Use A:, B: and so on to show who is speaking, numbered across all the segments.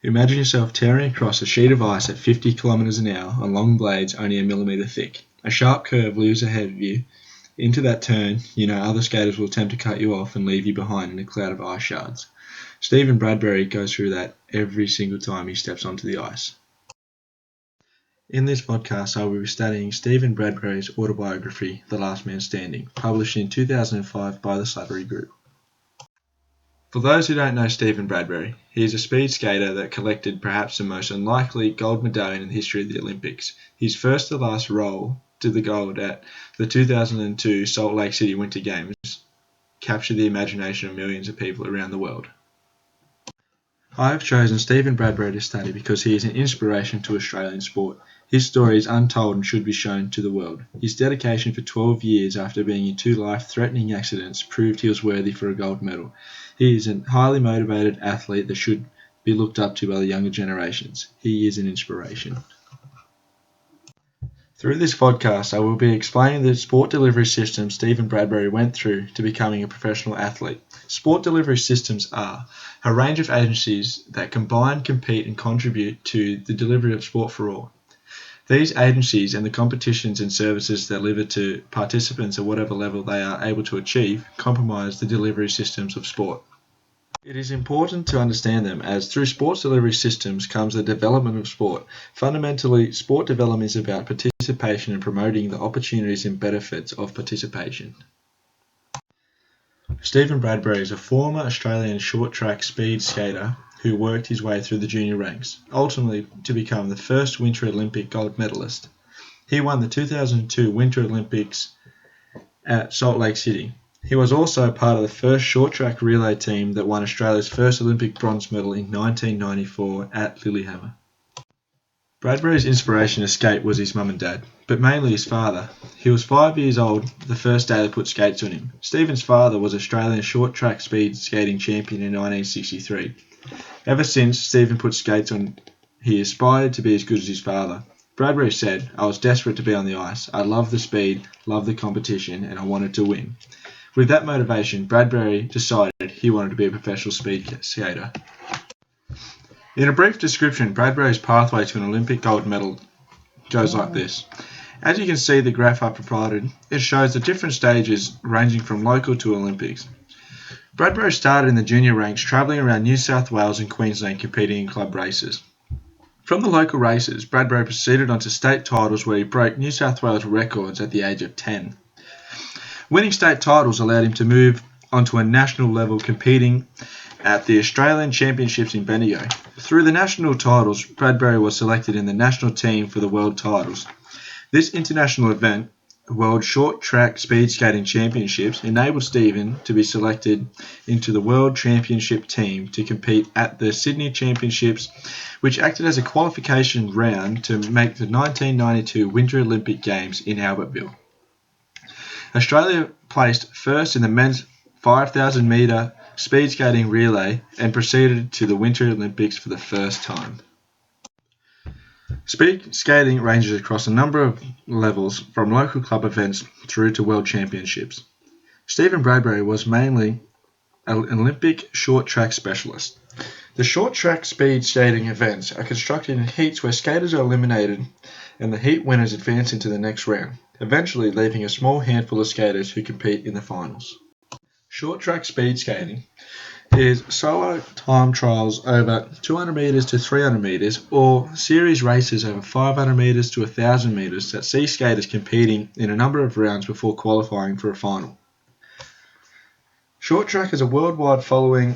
A: Imagine yourself tearing across a sheet of ice at 50 kilometers an hour on long blades only a millimeter thick. A sharp curve looms ahead of you. Into that turn, you know other skaters will attempt to cut you off and leave you behind in a cloud of ice shards. Stephen Bradbury goes through that every single time he steps onto the ice. In this podcast, I will be studying Stephen Bradbury's autobiography, The Last Man Standing, published in 2005 by the Slattery Group. For those who don't know Stephen Bradbury, he is a speed skater that collected perhaps the most unlikely gold medallion in the history of the Olympics. His first to last roll to the gold at the 2002 Salt Lake City Winter Games captured the imagination of millions of people around the world. I have chosen Stephen Bradbury to study because he is an inspiration to Australian sport. His story is untold and should be shown to the world. His dedication for 12 years after being in 2 life-threatening accidents proved he was worthy for a gold medal. He is a highly motivated athlete that should be looked up to by the younger generations. He is an inspiration. Through this podcast, I will be explaining the sport delivery system Stephen Bradbury went through to becoming a professional athlete. Sport delivery systems are a range of agencies that combine, compete and contribute to the delivery of sport for all. These agencies and the competitions and services they deliver to participants at whatever level they are able to achieve comprise the delivery systems of sport. It is important to understand them, as through sports delivery systems comes the development of sport. Fundamentally, sport development is about participation and promoting the opportunities and benefits of participation. Stephen Bradbury is a former Australian short track speed skater who worked his way through the junior ranks, ultimately to become the first Winter Olympic gold medalist. He won the 2002 Winter Olympics at Salt Lake City. He was also part of the first short track relay team that won Australia's first Olympic bronze medal in 1994 at Lillehammer. Bradbury's inspiration to skate was his mum and dad, but mainly his father. He was 5 years old the first day they put skates on him. Stephen's father was Australian short track speed skating champion in 1963. Ever since Stephen put skates on, he aspired to be as good as his father. Bradbury said, "I was desperate to be on the ice. I loved the speed, loved the competition, and I wanted to win." With that motivation, Bradbury decided he wanted to be a professional speed skater. In a brief description, Bradbury's pathway to an Olympic gold medal goes like this. As you can see the graph I provided, it shows the different stages ranging from local to Olympics. Bradbury started in the junior ranks, travelling around New South Wales and Queensland competing in club races. From the local races, Bradbury proceeded onto state titles where he broke New South Wales records at the age of 10. Winning state titles allowed him to move onto a national level, competing at the Australian Championships in Bendigo. Through the national titles, Bradbury was selected in the national team for the world titles. This international event, World Short Track Speed Skating Championships, enabled Stephen to be selected into the World Championship team to compete at the Sydney Championships, which acted as a qualification round to make the 1992 Winter Olympic Games in Albertville. Australia placed first in the men's 5,000 metre speed skating relay and proceeded to the Winter Olympics for the first time. Speed skating ranges across a number of levels, from local club events through to world championships. Stephen Bradbury was mainly an Olympic short track specialist. The short track speed skating events are constructed in heats where skaters are eliminated and the heat winners advance into the next round, eventually leaving a small handful of skaters who compete in the finals. Short track speed skating is solo time trials over 200 metres to 300 metres or series races over 500 metres to 1,000 metres that see skaters competing in a number of rounds before qualifying for a final. Short track is a worldwide following.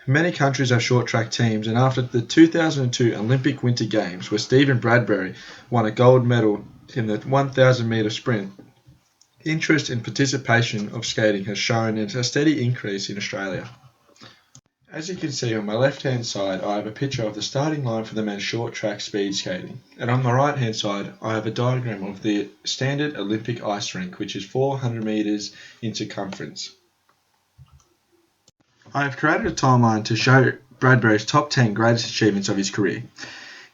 A: Many countries have short track teams, and after the 2002 Olympic Winter Games, where Stephen Bradbury won a gold medal in the 1,000 metre sprint, interest in participation of skating has shown a steady increase in Australia. As you can see on my left hand side, I have a picture of the starting line for the men's short track speed skating, and on my right hand side I have a diagram of the standard Olympic ice rink, which is 400 metres in circumference. I have created a timeline to show Bradbury's top 10 greatest achievements of his career.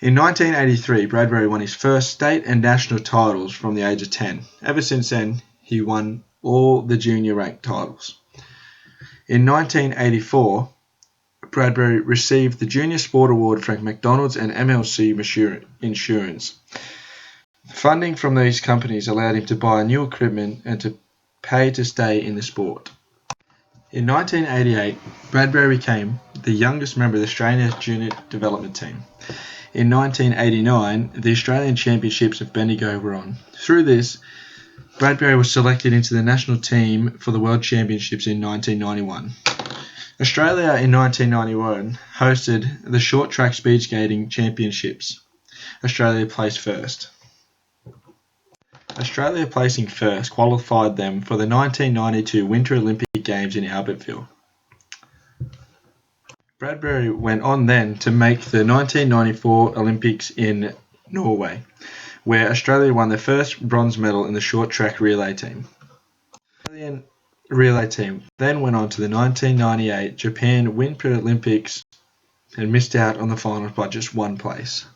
A: In 1983, Bradbury won his first state and national titles from the age of 10. Ever since then, he won all the junior rank titles. In 1984, Bradbury received the Junior Sport Award from McDonald's and MLC Insurance. Funding from these companies allowed him to buy new equipment and to pay to stay in the sport. In 1988, Bradbury became the youngest member of the Australian Junior Development Team. In 1989, the Australian Championships of Bendigo were on. Through this, Bradbury was selected into the national team for the World Championships in 1991. Australia in 1991 hosted the Short Track Speed Skating Championships. Australia placed first. Australia placing first qualified them for the 1992 Winter Olympic Games in Albertville. Bradbury went on then to make the 1994 Olympics in Norway, where Australia won their first bronze medal in the short track relay team. The Australian relay team then went on to the 1998 Japan Winter Olympics and missed out on the finals by just one place.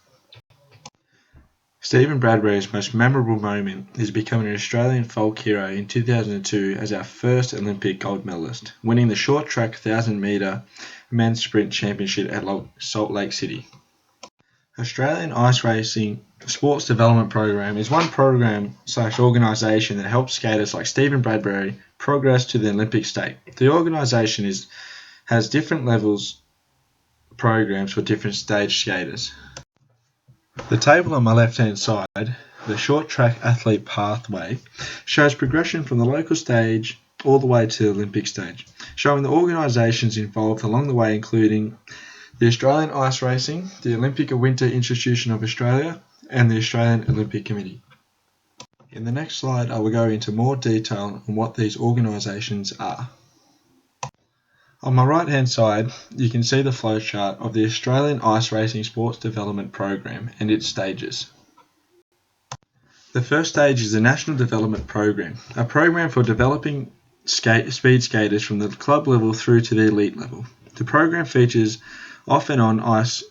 A: Stephen Bradbury's most memorable moment is becoming an Australian folk hero in 2002 as our first Olympic gold medalist, winning the short track 1,000 metre men's sprint championship at Salt Lake City. Australian Ice Racing Sports Development Program is one program/organisation that helps skaters like Stephen Bradbury progress to the Olympic state. The organisation has different levels programs for different stage skaters. The table on my left-hand side, the short track athlete pathway, shows progression from the local stage all the way to the Olympic stage, showing the organisations involved along the way, including the Australian Ice Racing, the Olympic and Winter Institution of Australia, and the Australian Olympic Committee. In the next slide, I will go into more detail on what these organisations are. On my right hand side, you can see the flowchart of the Australian Ice Racing Sports Development Program and its stages. The first stage is the National Development Program, a program for developing speed skaters from the club level through to the elite level. The program features off and on ice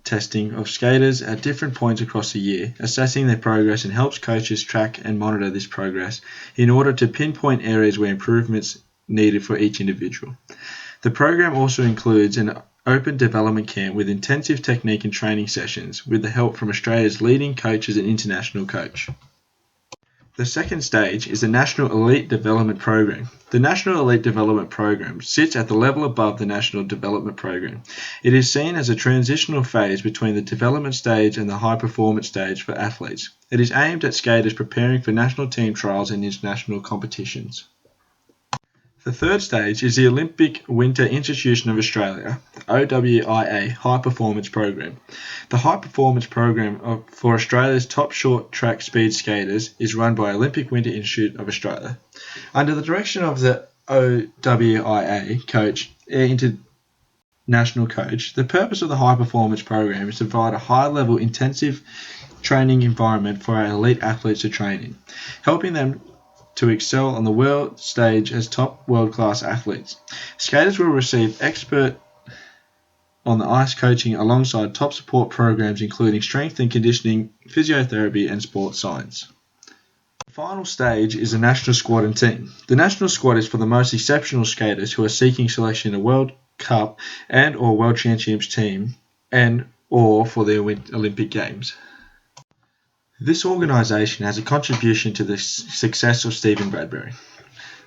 A: testing of skaters at different points across the year, assessing their progress, and helps coaches track and monitor this progress in order to pinpoint areas where improvements needed for each individual. The program also includes an open development camp with intensive technique and training sessions with the help from Australia's leading coaches and international coach. The second stage is the National Elite Development Program. The National Elite Development Program sits at the level above the National Development Program. It is seen as a transitional phase between the development stage and the high performance stage for athletes. It is aimed at skaters preparing for national team trials and international competitions. The third stage is the Olympic Winter Institution of Australia, OWIA High Performance Program. The High Performance Program for Australia's top short track speed skaters is run by Olympic Winter Institute of Australia. Under the direction of the OWIA coach, international coach, the purpose of the High Performance Program is to provide a high-level intensive training environment for our elite athletes to train in, helping them to excel on the world stage as top world-class athletes. Skaters will receive expert on the ice coaching alongside top support programs including strength and conditioning, physiotherapy and sports science. The final stage is the national squad and team. The national squad is for the most exceptional skaters who are seeking selection in a World Cup and or World Championships team and or for the Olympic Games. This organisation has a contribution to the success of Stephen Bradbury.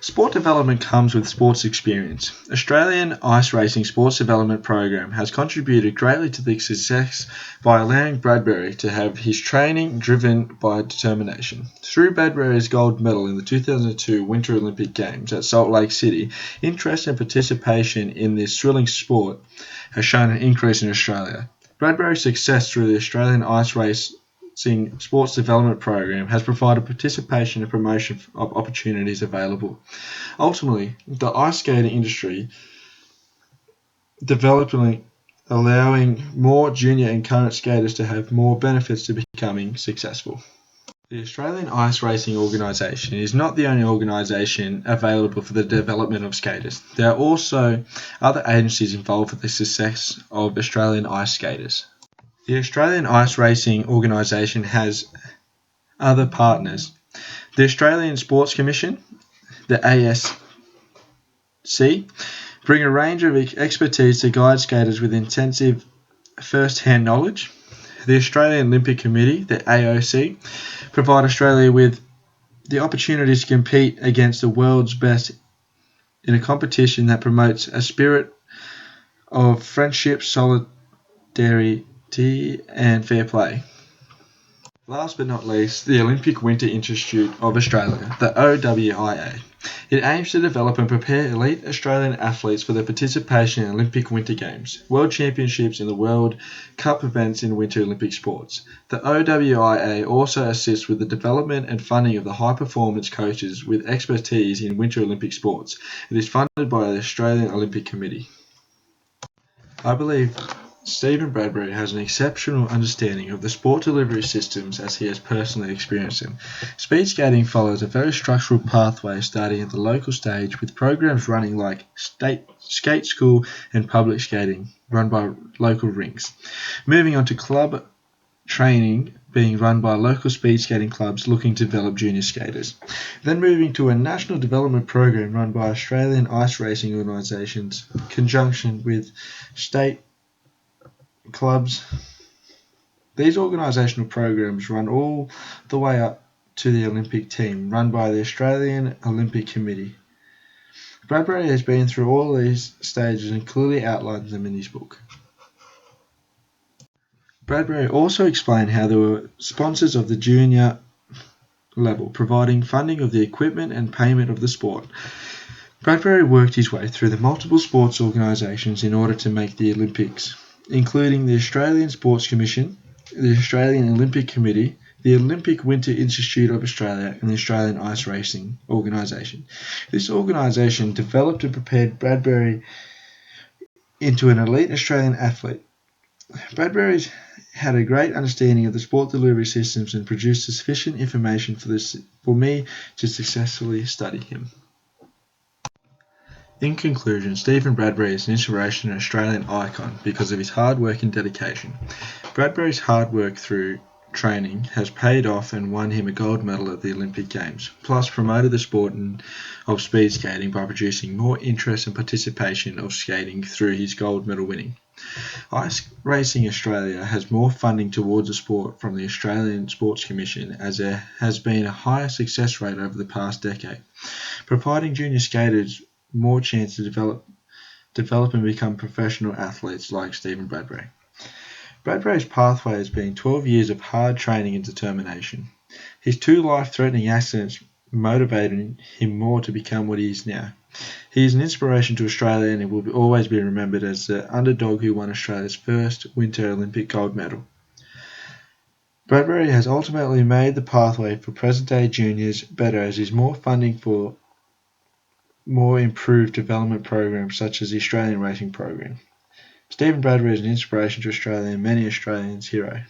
A: Sport development comes with sports experience. Australian Ice Racing Sports Development Program has contributed greatly to the success by allowing Bradbury to have his training driven by determination. Through Bradbury's gold medal in the 2002 Winter Olympic Games at Salt Lake City, interest and participation in this thrilling sport has shown an increase in Australia. Bradbury's success through the Australian Ice Racing Sports Development Program has provided participation and promotion of opportunities available. Ultimately, the ice skating industry developing, allowing more junior and current skaters to have more benefits to becoming successful. The Australian Ice Racing Organisation is not the only organisation available for the development of skaters. There are also other agencies involved with the success of Australian ice skaters. The Australian Ice Racing Organisation has other partners: the Australian Sports Commission, the ASC, bring a range of expertise to guide skaters with intensive first-hand knowledge. The Australian Olympic Committee, the AOC, provide Australia with the opportunity to compete against the world's best in a competition that promotes a spirit of friendship, solidarity, and fair play. Last but not least, the Olympic Winter Institute of Australia, the OWIA. It aims to develop and prepare elite Australian athletes for their participation in Olympic Winter Games, World Championships and the World Cup events in Winter Olympic sports. The OWIA also assists with the development and funding of the high-performance coaches with expertise in Winter Olympic sports. It is funded by the Australian Olympic Committee. I believe Stephen Bradbury has an exceptional understanding of the sport delivery systems as he has personally experienced them. Speed skating follows a very structural pathway starting at the local stage with programs running like skate school and public skating run by local rinks. Moving on to club training being run by local speed skating clubs looking to develop junior skaters. Then moving to a national development program run by Australian ice racing organisations in conjunction with state clubs. These organisational programs run all the way up to the Olympic team run by the Australian Olympic Committee. Bradbury has been through all these stages and clearly outlines them in his book. Bradbury also explained how there were sponsors of the junior level, providing funding of the equipment and payment of the sport. Bradbury worked his way through the multiple sports organisations in order to make the Olympics, including the Australian Sports Commission, the Australian Olympic Committee, the Olympic Winter Institute of Australia, and the Australian Ice Racing Organisation. This organisation developed and prepared Bradbury into an elite Australian athlete. Bradbury's had a great understanding of the sport delivery systems and produced sufficient information for me to successfully study him. In conclusion, Stephen Bradbury is an inspiration and Australian icon because of his hard work and dedication. Bradbury's hard work through training has paid off and won him a gold medal at the Olympic Games, plus promoted the sport of speed skating by producing more interest and participation of skating through his gold medal winning. Ice Racing Australia has more funding towards the sport from the Australian Sports Commission as there has been a higher success rate over the past decade, providing junior skaters more chance to develop and become professional athletes like Stephen Bradbury. Bradbury's pathway has been 12 years of hard training and determination. His 2 life-threatening accidents motivated him more to become what he is now. He is an inspiration to Australia and he will always be remembered as the underdog who won Australia's first Winter Olympic gold medal. Bradbury has ultimately made the pathway for present-day juniors better as is more funding for more improved development programs such as the Australian Racing Program. Stephen Bradbury is an inspiration to Australia and many Australians' hero.